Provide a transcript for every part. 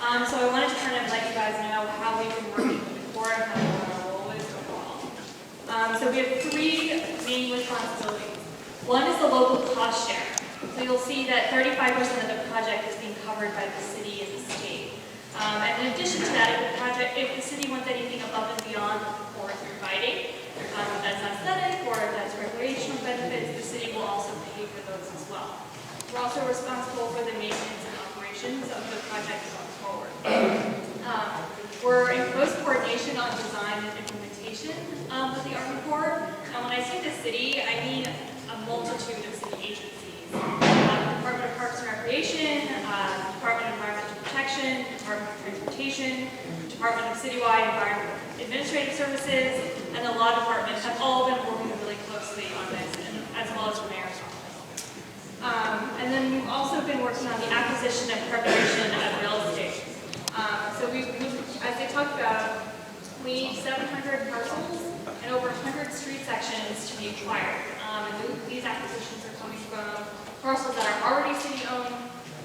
So I wanted to kind of let you guys know how we've been working with the Corps and kind of what our role is overall. So we have three main responsibilities. One is the local cost share. So you'll see that 35% of the project is being covered by the city and the state. And in addition to that, if the city wants anything above and beyond what the Corps is providing, if that's aesthetic or if that's recreational benefits, the city will also pay for those as well. We're also responsible for the maintenance and operations of the project going forward. We're in close coordination on design and implementation with the Army Corps. And when I say the city, I mean a multitude of city agencies. Department of Parks and Recreation, Department of Environmental Protection, Department of Transportation, Department of Citywide Environmental Administrative Services, and the Law Department have all been working really closely on this, as well as the Mayor's Office. And then we've also been working on the acquisition and preparation of real estate. So as I talked about, we need 700 parcels and over 100 street sections to be acquired. And these acquisitions are coming from parcels that are already city-owned,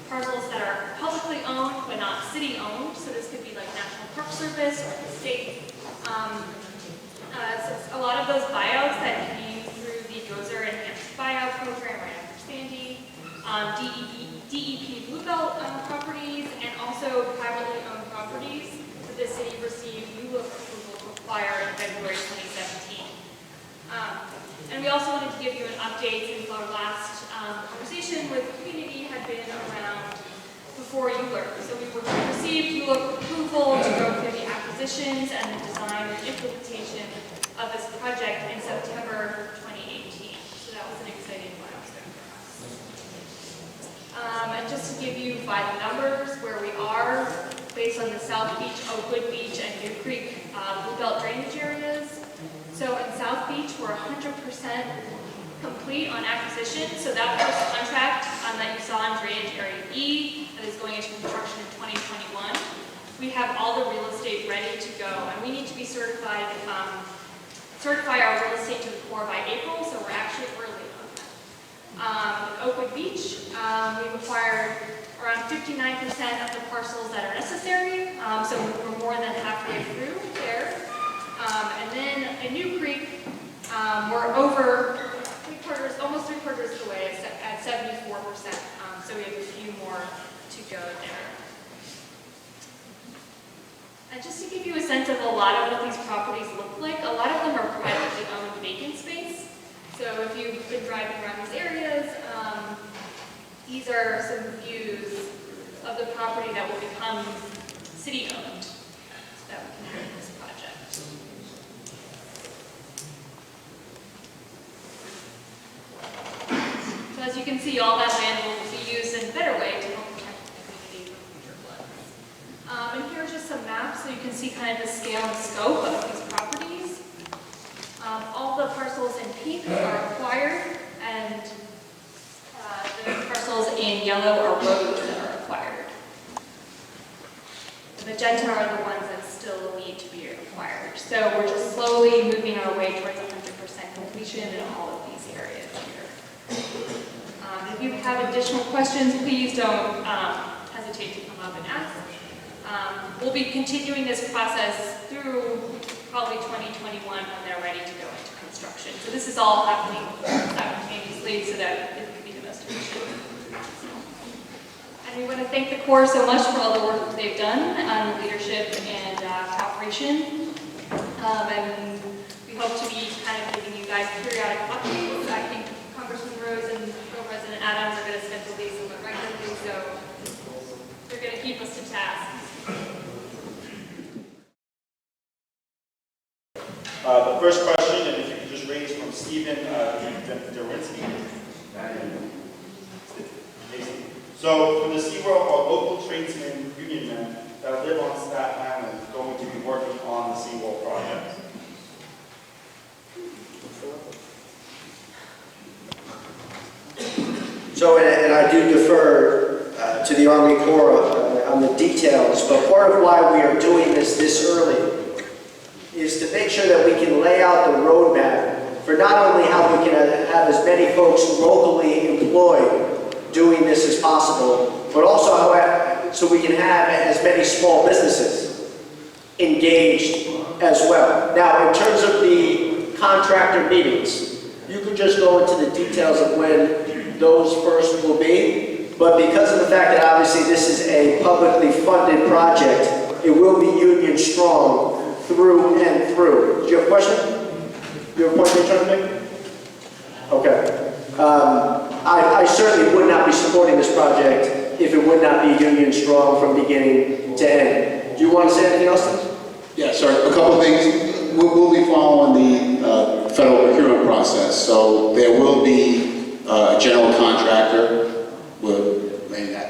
parcels that are publicly owned but not city-owned. So this could be like National Park Service or the state. So a lot of those buyouts that came through the GOZER Enhanced Buyout Program right after Sandy, DEP Blue Belt properties, and also privately owned properties that the city received ULUP approval to acquire in February 2017. And we also wanted to give you an update since our last conversation with the community had been around before ULUP. So we received ULUP approval to go through the acquisitions and the design and implementation of this project in September 2018. So that was an exciting milestone for us. And just to give you by the numbers where we are, based on the South Beach, Oakwood Beach, and New Creek Blue Belt drainage areas. So in South Beach, we're 100% complete on acquisition. So that first contract that you saw in Drainage Area E that is going into construction in 2021, we have all the real estate ready to go, and we need to be certify our real estate to the Corps by April, so we're actually early on that. Oakwood Beach, we've acquired around 59% of the parcels that are necessary, so we're more than halfway through there. And then in New Creek, we're over almost three quarters of the way at 74%. So we have a few more to go there. And just to give you a sense of a lot of what these properties look like, a lot of them are privately owned vacant space. So if you've been driving around these areas, these are some views of the property that will become city-owned, so that we can have this project. So as you can see, all that land will be used in a better way to help protect the community from future floods. And here are just some maps so you can see kind of the scale and scope of these properties. All the parcels in pink are acquired, and the parcels in yellow are roads that are acquired. The magenta are the ones that still need to be acquired. So we're just slowly moving our way towards 100% completion in all of these areas here. If you have additional questions, please don't hesitate to come up and ask. We'll be continuing this process through probably 2021 when they're ready to go into construction. So this is all happening simultaneously so that it can be the most efficient. And we want to thank the Corps so much for all the work that they've done on leadership and cooperation. And we hope to be kind of giving you guys periodic updates. I think Congressman Rose and President Adams are going to schedule these somewhat regularly, so they're going to keep us to task. The first question, and if you could just raise from Stephen Derinsky. So, for the SeaWorld are local tradesmen, union men that live on Staten Island going to be working on the SeaWall project? So, and I do defer to the Army Corps on the details, but part of why we are doing this early is to make sure that we can lay out the roadmap for not only how we can have as many folks locally employed doing this as possible, but also how so we can have as many small businesses engaged as well. Now, in terms of the contractor meetings, you could just go into the details of when those first will be, but because of the fact that obviously this is a publicly funded project, it will be union strong through and through. Do you have a question? You have a point you're trying to make? Okay. I certainly would not be supporting this project if it would not be union strong from beginning to end. Do you want to say anything else, Tim? Yeah, sir. A couple of things. We'll be following the federal procurement process, so there will be a general contractor.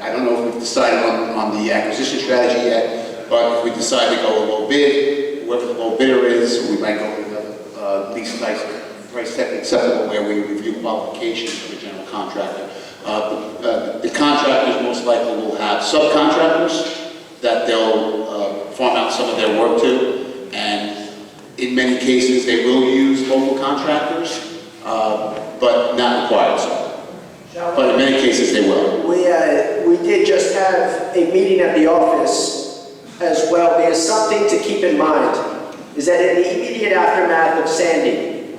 I don't know if we've decided on the acquisition strategy yet, but if we decide to go a low bid, whoever the low bidder is, we might go with a least price acceptable where we review qualifications for the general contractor. The contractors most likely will have subcontractors that they'll farm out some of their work to, and in many cases they will use local contractors, but not required so. But in many cases they will. We did just have a meeting at the office as well, because something to keep in mind is that in the immediate aftermath of Sandy,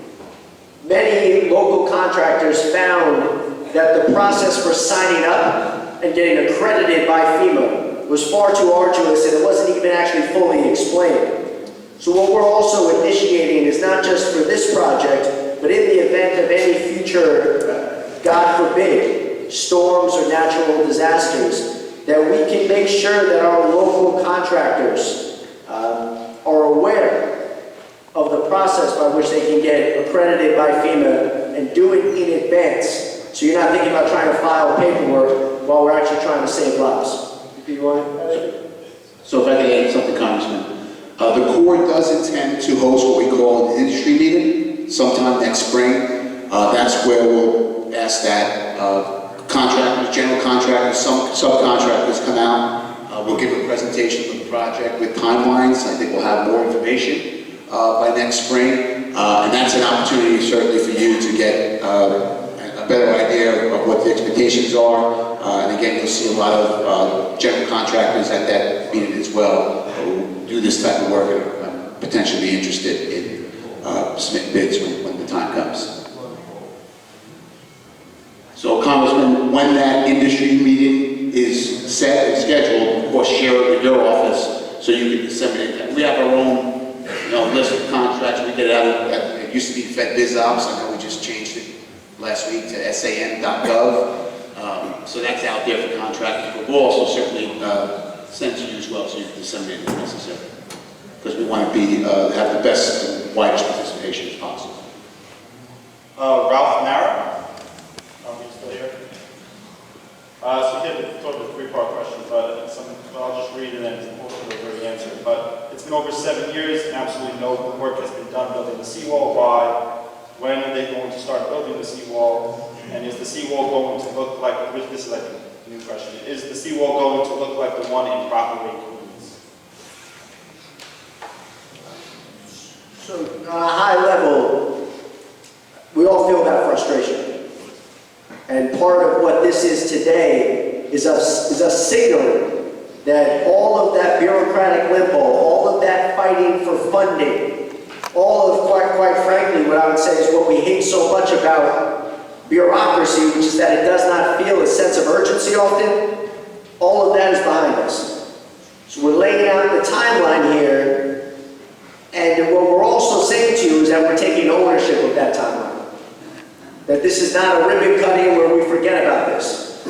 many local contractors found that the process for signing up and getting accredited by FEMA was far too arduous and it wasn't even actually fully explained. So what we're also initiating is not just for this project, but in the event of any future, God forbid, storms or natural disasters, that we can make sure that our local contractors are aware of the process by which they can get accredited by FEMA and do it in advance. So you're not thinking about trying to file paperwork while we're actually trying to save lives. Do you want to? So if I could add something, Congressman. The Corps does intend to host what we call an industry meeting sometime next spring. That's where we'll ask that contractors, general contractors, some subcontractors come out. We'll give a presentation of the project with timelines. I think we'll have more information by next spring. And that's an opportunity certainly for you to get a better idea of what the expectations are. And again, you'll see a lot of general contractors at that meeting as well who do this type of work and are potentially interested in submitting bids when the time comes. So, Congressman, when that industry meeting is set and scheduled, of course, share it with your office so you can disseminate that. We have our own list of contracts. We get it out of, it used to be Fed Biz Ops. I know we just changed it last week to san.gov. So that's out there for contractors. But we'll also certainly send to you as well so you can disseminate it if necessary. Because we want to have the best and widest participation as possible. Ralph Mara. So we had sort of a three-part question, but I'll just read it and hopefully we'll the answer. But it's been over 7 years and absolutely no work has been done building the seawall. Why? When are they going to start building the seawall? And is the seawall going to look like, this is like a new question, is the seawall going to look like the one in Rockaway, Queens? So on a high level, we all feel that frustration. And part of what this is today is us signaling that all of that bureaucratic limbo, all of that fighting for funding, all of, quite frankly, what I would say is what we hate so much about bureaucracy, which is that it does not feel a sense of urgency often, all of that is behind us. So we're laying out the timeline here, and what we're also saying to you is that we're taking ownership of that timeline. That this is not a ribbon cutting where we forget about this.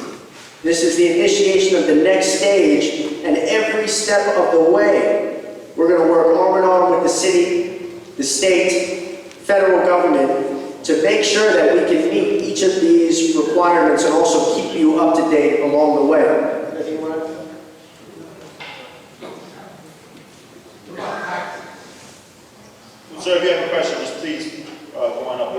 This is the initiation of the next stage, and every step of the way, we're going to work arm in arm with the city, the state, federal government to make sure that we can meet each of these requirements and also keep you up to date along the way. Anything you want to? Sir, if you have a question, just please go on up.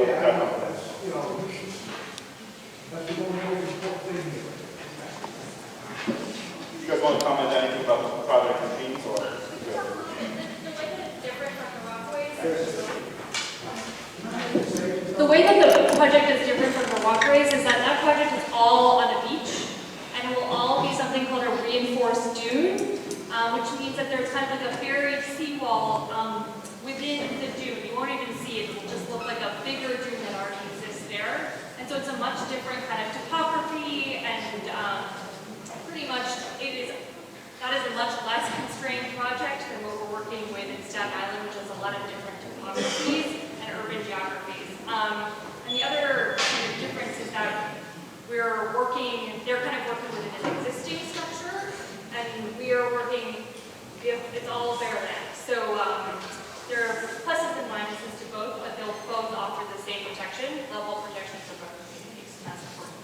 You guys want to comment anything about the project in Queens or? The way that the project is different from the walkways is that that project is all on a beach, and it will all be something something called a reinforced dune, which means that there's kind of like a buried seawall within the dune. You won't even see it. It will just look like a bigger dune that already exists there. And so it's a much different kind of topography, and pretty much that is a much less constrained project than what we're working with in Staten Island, which has a lot of different topographies and urban geographies. And the other kind of difference is that they're kind of working within an existing structure, and we are working, it's all bare land. So there are pluses and minuses to both, but they'll both offer the same protection, level protection for both communities, and that's important.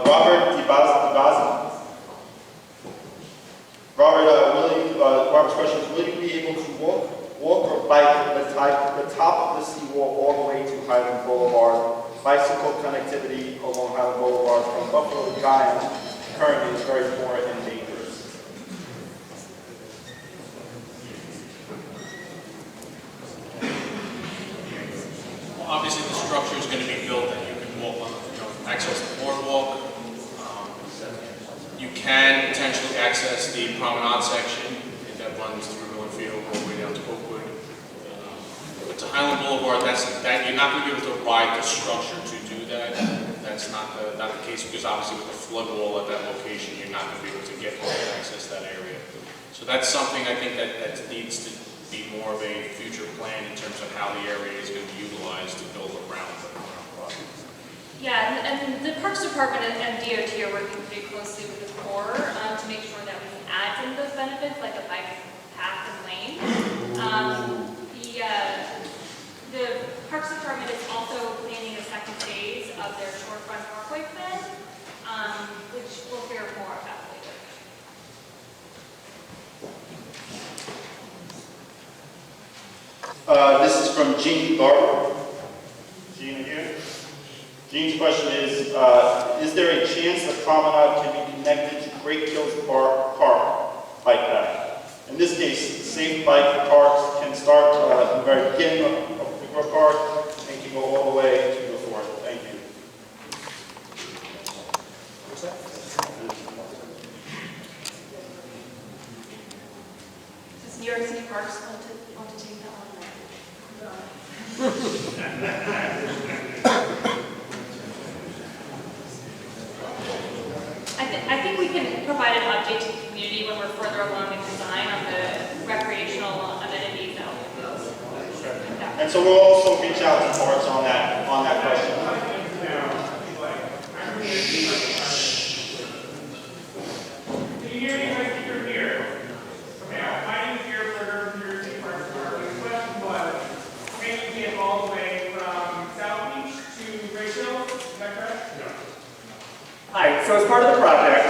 Robert DiBazzi. Robert's question is, will you be able to walk or bike the top of the seawall all the way to Highland Boulevard? Bicycle connectivity along Highland Boulevard from Buffalo to Giant currently is very poor and dangerous. Well, obviously, the structure is going to be built that you can walk on, access the boardwalk. You can potentially access the promenade section that runs through Northfield all the way down to Oakwood. But to Highland Boulevard, you're not going to be able to ride the structure to do that. That's not the case, because obviously with the flood wall at that location, you're not going to be able to get and access that area. So that's something I think that needs to be more of a future plan in terms of how the area is going to be utilized to build around the project. Yeah, and the Parks Department and DOT are working pretty closely with the Corps to make sure that we can add some of those benefits, like a bike path and lane. The Parks Department is also planning a second phase of their shorefront parkway plan, which we'll hear more about later. This is from Jean Garber. Jean here. Jean's question is there a chance the promenade can be connected to Great Kills Park bike path? In this case, safe bike parks can start at the very beginning of the Brook Park and can go all the way to the fort. Thank you. What's that? Does New York City Parks want to take that one? I think we can provide an update to the community when we're further along in design on the recreational amenities that will be. Yeah. And so we'll also reach out to parks on that question. Can you hear me? I think you're here. Okay, my name is Garrett Berger from New York City Parks Department. The question was, can you get all the way from South Beach to Great Hills? Is that correct? No. Hi, so as part of the project,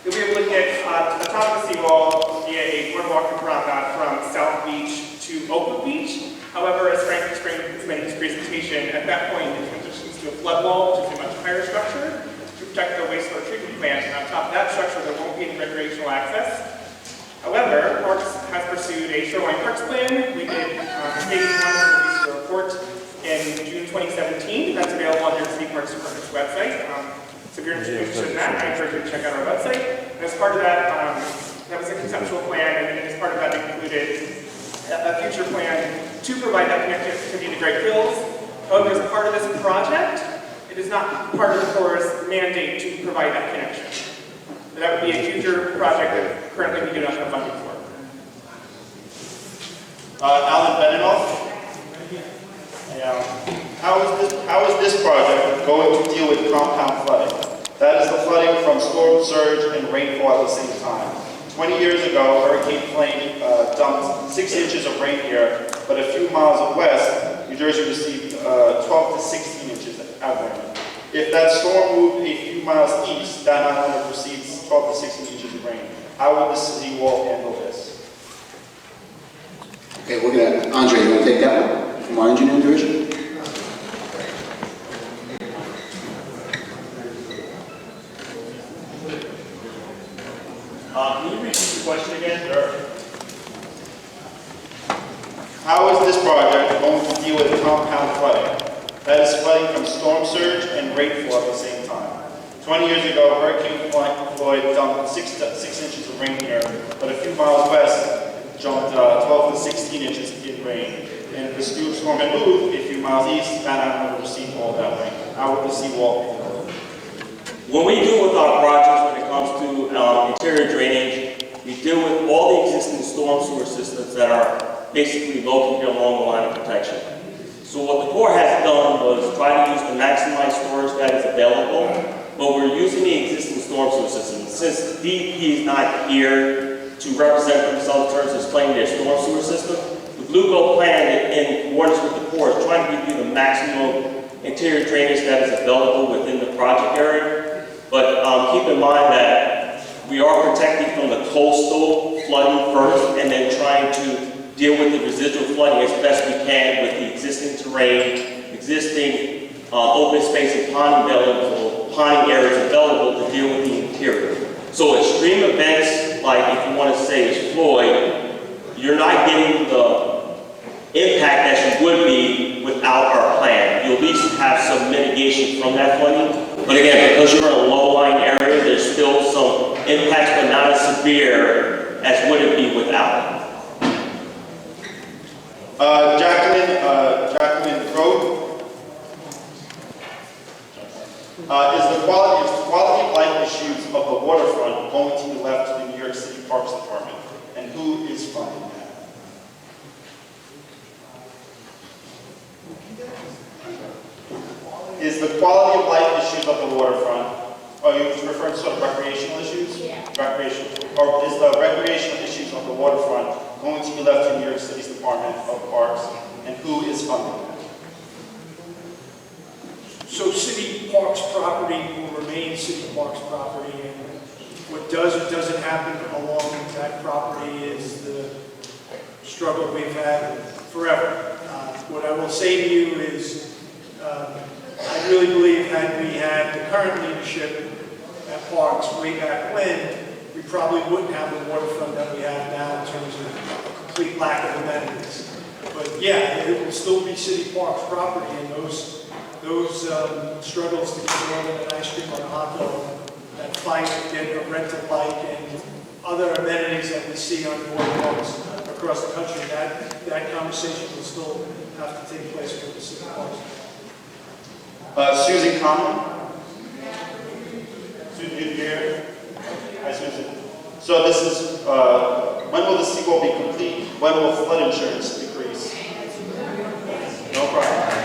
you'll be able to get to the top of the seawall via a boardwalk and promenade from South Beach to Oakwood Beach. However, as Frank explained in his presentation, at that point it transitions to a flood wall, which is a much higher structure, to protect the wastewater treatment plant. And on top of that structure, there won't be any recreational access. However, Parks has pursued a shoreline parks plan. We did phase 1 release a report in June 2017. That's available on your City Parks Department's website. So if you're interested in that, I encourage you to check out our website. And as part of that, that was a conceptual plan, and as part of that included a future plan to provide that connectivity to Great Hills. However, as part of this project, it is not part of the Corps' mandate to provide that connection. So that would be a future project that currently we do not have funding for. Alan Beninoff. Yeah. How is this project going to deal with compound flooding? That is the flooding from storm surge and rainfall at the same time. 20 years ago, Hurricane Flame dumped 6 inches of rain here, but a few miles west, New Jersey received 12 to 16 inches of rain. If that storm moved a few miles east, Staten Island receives 12 to 16 inches of rain. How will the SeaWall handle this? Okay, we're gonna, Andre, you want to take that one from our engineering division? Can you repeat the question again? Sure. How is this project going to deal with compound flooding? That is flooding from storm surge and rainfall at the same time. 20 years ago, Hurricane Floyd dumped 6 inches of rain here, but a few miles west jumped 12 to 16 inches in rain. And if the storm had moved a few miles east, Staten Island would have received all that rain. How would the seawall be built? When we deal with our projects, when it comes to interior drainage, we deal with all the existing storm sewer systems that are basically located along the line of protection. So what the Corps has done was try to use the maximized storage that is available, but we're using the existing storm sewer system. Since DEP is not here to represent themselves in terms of explaining their storm sewer system, the Blue Belt plan in accordance with the Corps is trying to give you the maximum interior drainage that is available within the project area. But keep in mind that we are protecting from the coastal flooding first and then trying to deal with the residual flooding as best we can with the existing terrain, existing open space and ponding areas available to deal with the interior. So extreme events like, if you want to say, Floyd, you're not getting the impact that you would be without our plan. You'll at least have some mitigation from that flooding. But again, because you're in a low-lying area, there's still some impacts, but not as severe as would it be without. Jacqueline Road. Is the quality of life issues of the waterfront going to be left to the New York City Parks Department? And who is funding that? Is the quality of life issues of the waterfront, are you referring to sort of recreational issues? Yeah. Recreational. Or is the recreational issues of the waterfront going to be left to New York City's Department of Parks? And who is funding that? So City Parks property will remain City Parks property, and what does or doesn't happen along that property is the struggle we've had forever. What I will say to you is, I really believe had we had the current leadership at Parks way back when, we probably wouldn't have the waterfront that we have now in terms of a complete lack of amenities. But yeah, it will still be City Parks property, and those struggles to get more than an ice cream or a hot dog, that fight to get a rental bike and other amenities that we see on boardwalks across the country, that conversation will still have to take place with the City Parks. Susan Conlon. Susan, you here? Hi, Susan. So this is, when will the seawall be complete? When will flood insurance decrease? No problem.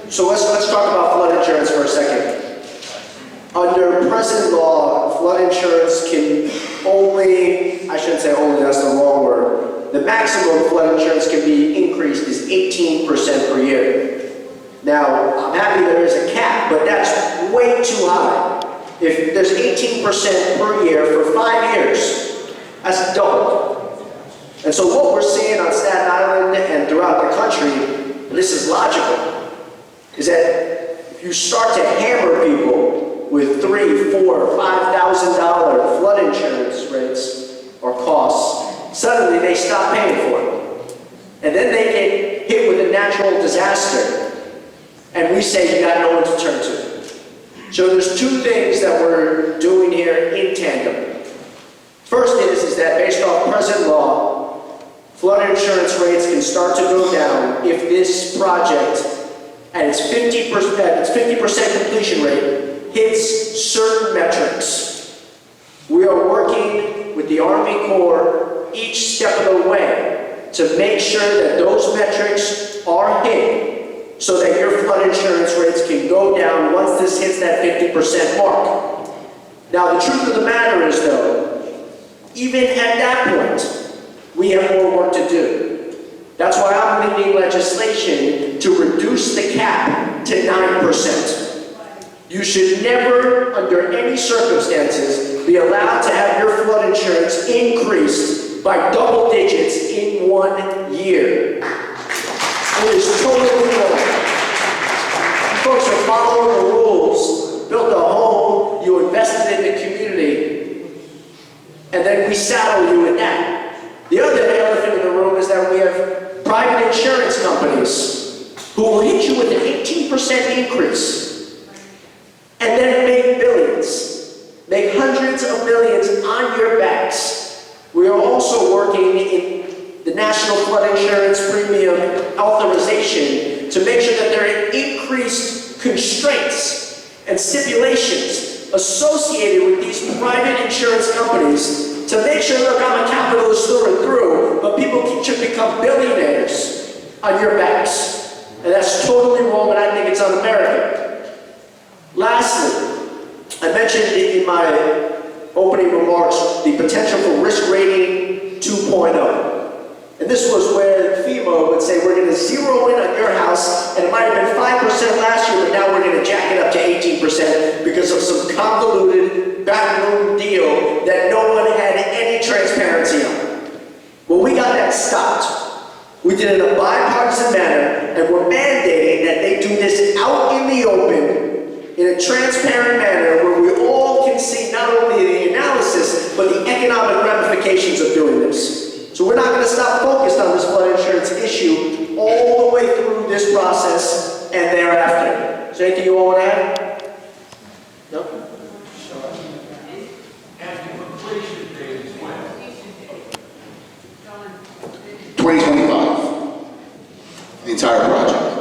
So let's talk about flood insurance for a second. Under present law, flood insurance can only, I shouldn't say only, that's the wrong word. The maximum flood insurance can be increased is 18% per year. Now, I'm happy there is a cap, but that's way too high. If there's 18% per year for 5 years, that's double. And so what we're seeing on Staten Island and throughout the country, and this is logical, is that if you start to hammer people with $3,000, $4,000, $5,000 flood insurance rates or costs, suddenly they stop paying for it. And then they get hit with a natural disaster, and we say you got no one to turn to. So there's two things that we're doing here in tandem. First is that based off present law, flood insurance rates can start to go down if this project, at its 50% completion rate, hits certain metrics. We are working with the Army Corps each step of the way to make sure that those metrics are hit so that your flood insurance rates can go down once this hits that 50% mark. Now, the truth of the matter is, though, even at that point, we have more work to do. That's why I'm leading legislation to reduce the cap to 9%. You should never, under any circumstances, be allowed to have your flood insurance increased by double digits in 1 year. It is totally wrong. Folks are following the rules, built a home, you invested in the community, and then we saddle you with that. The other elephant in the room is that we have private insurance companies 18% increase, and then make billions, make hundreds of millions on your backs. We are also working in the National Flood Insurance Premium Authorization to make sure that there are increased constraints and stipulations associated with these private insurance companies to make sure, look, I'm a capitalist through and through, but people should become billionaires on your backs. And that's totally wrong, and I think it's un-American. Lastly, I mentioned in my opening remarks the potential for risk rating 2.0. And this was where FEMA would say, we're going to zero in on your house, and it might have been 5% last year, but now we're going to jack it up to 18% because of some convoluted backroom deal that no one had any transparency on. Well, we got that stopped. We did it in a bipartisan manner, and we're mandating that they do this out in the open, in a transparent manner, where we all can see not only the analysis, but the economic ramifications of doing this. So we're not going to stop focused on this flood insurance issue all the way through this process and thereafter. Is there anything you all want to add? No? And the completion date is when? 2025, the entire project.